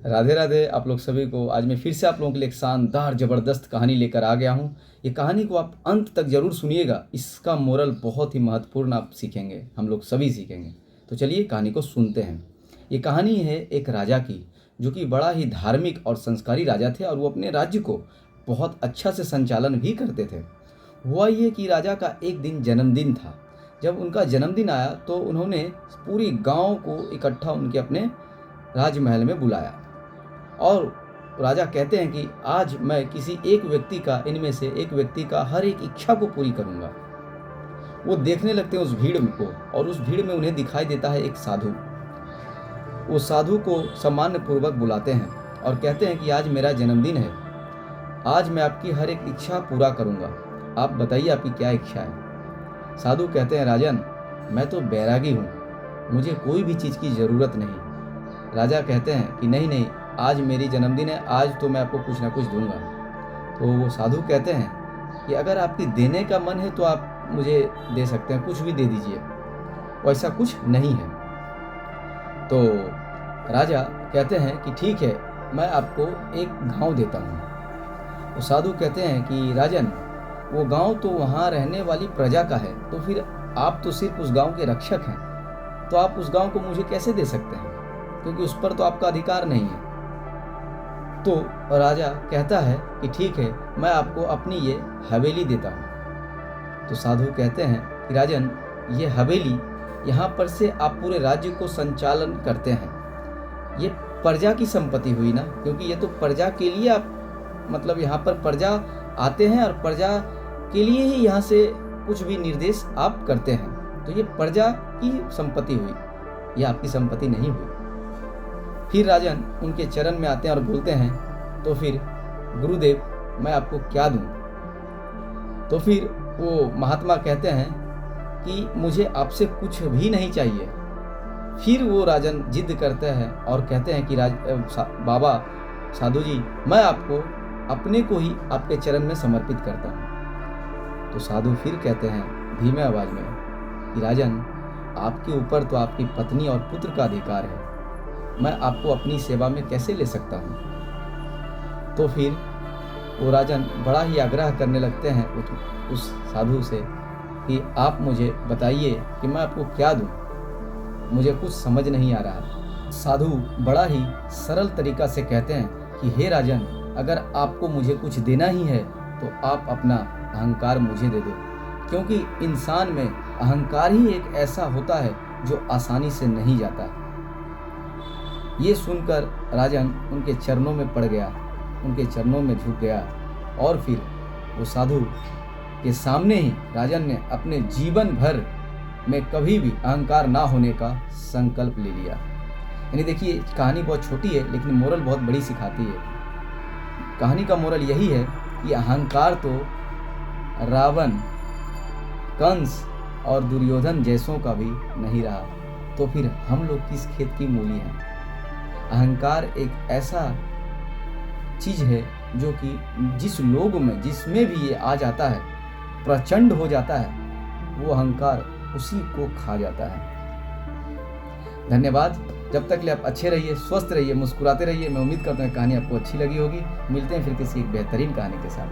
राधे राधे आप लोग सभी को। आज मैं फिर से आप लोगों के लिए एक शानदार ज़बरदस्त कहानी लेकर आ गया हूँ। ये कहानी को आप अंत तक ज़रूर सुनिएगा। इसका मोरल बहुत ही महत्वपूर्ण आप सीखेंगे, हम लोग सभी सीखेंगे। तो चलिए कहानी को सुनते हैं। ये कहानी है एक राजा की, जो कि बड़ा ही धार्मिक और संस्कारी राजा थे और वो अपने राज्य को बहुत अच्छा से संचालन भी करते थे। हुआ ये कि राजा का एक दिन जन्मदिन था। जब उनका जन्मदिन आया तो उन्होंने पूरी गांव को इकट्ठा उनके अपने राजमहल में बुलाया और राजा कहते हैं कि आज मैं किसी एक व्यक्ति का, इनमें से एक व्यक्ति का हर एक इच्छा को पूरी करूंगा। वो देखने लगते हैं उस भीड़ को और उस भीड़ में उन्हें दिखाई देता है एक साधु। वो साधु को सम्मान पूर्वक बुलाते हैं और कहते हैं कि आज मेरा जन्मदिन है, आज मैं आपकी हर एक इच्छा पूरा करूंगा, आप बताइए आपकी क्या इच्छा है। साधु कहते हैं, राजन मैं तो बैरागी हूँ, मुझे कोई भी चीज़ की ज़रूरत नहीं। राजा कहते हैं कि नहीं नहीं, आज मेरी जन्मदिन है, आज तो मैं आपको कुछ ना कुछ दूंगा। तो वो साधु कहते हैं कि अगर आपकी देने का मन है तो आप मुझे दे सकते हैं, कुछ भी दे दीजिए, वैसा कुछ नहीं है। तो राजा कहते हैं कि ठीक है, मैं आपको एक गांव देता हूँ। तो साधु कहते हैं कि राजन वो गांव तो वहाँ रहने वाली प्रजा का है, तो फिर आप तो सिर्फ उस गांव के रक्षक हैं, तो आप उस गांव को मुझे कैसे दे सकते हैं, क्योंकि उस पर तो आपका अधिकार नहीं है। तो राजा कहता है कि ठीक है, मैं आपको अपनी ये हवेली देता हूँ। तो साधु कहते हैं कि राजन ये हवेली, यहाँ पर से आप पूरे राज्य को संचालन करते हैं, ये प्रजा की संपत्ति हुई ना, क्योंकि ये तो प्रजा के लिए आप, मतलब यहाँ पर प्रजा आते हैं और प्रजा के लिए ही यहाँ से कुछ भी निर्देश आप करते हैं, तो ये प्रजा की संपत्ति हुई, ये आपकी संपत्ति नहीं हुई। फिर राजन उनके चरण में आते हैं और बोलते हैं, तो फिर गुरुदेव मैं आपको क्या दूं। तो फिर वो महात्मा कहते हैं कि मुझे आपसे कुछ भी नहीं चाहिए। फिर वो राजन जिद करते हैं और कहते हैं कि बाबा साधु जी, मैं आपको अपने को ही आपके चरण में समर्पित करता हूँ। तो साधु फिर कहते हैं धीमे आवाज में कि राजन आपके ऊपर तो आपकी पत्नी और पुत्र का अधिकार है, मैं आपको अपनी सेवा में कैसे ले सकता हूँ। तो फिर वो राजन बड़ा ही आग्रह करने लगते हैं उस साधु से कि आप मुझे बताइए कि मैं आपको क्या दूँ, मुझे कुछ समझ नहीं आ रहा। साधु बड़ा ही सरल तरीका से कहते हैं कि हे राजन, अगर आपको मुझे कुछ देना ही है तो आप अपना अहंकार मुझे दे दो, क्योंकि इंसान में अहंकार ही एक ऐसा होता है जो आसानी से नहीं जाता। ये सुनकर राजन उनके चरणों में पड़ गया, उनके चरणों में झुक गया और फिर वो साधु के सामने ही राजन ने अपने जीवन भर में कभी भी अहंकार ना होने का संकल्प ले लिया। यानी देखिए, कहानी बहुत छोटी है लेकिन मोरल बहुत बड़ी सिखाती है। कहानी का मोरल यही है कि अहंकार तो रावण, कंस और दुर्योधन जैसों का भी नहीं रहा, तो फिर हम लोग किस खेत की मूली हैं। अहंकार एक ऐसा चीज है जो कि जिस लोग में, जिसमें भी ये आ जाता है, प्रचंड हो जाता है, वो अहंकार उसी को खा जाता है। धन्यवाद। जब तक ले आप अच्छे रहिए, स्वस्थ रहिए, मुस्कुराते रहिए। मैं उम्मीद करता हूँ कहानी आपको अच्छी लगी होगी। मिलते हैं फिर किसी एक बेहतरीन कहानी के साथ।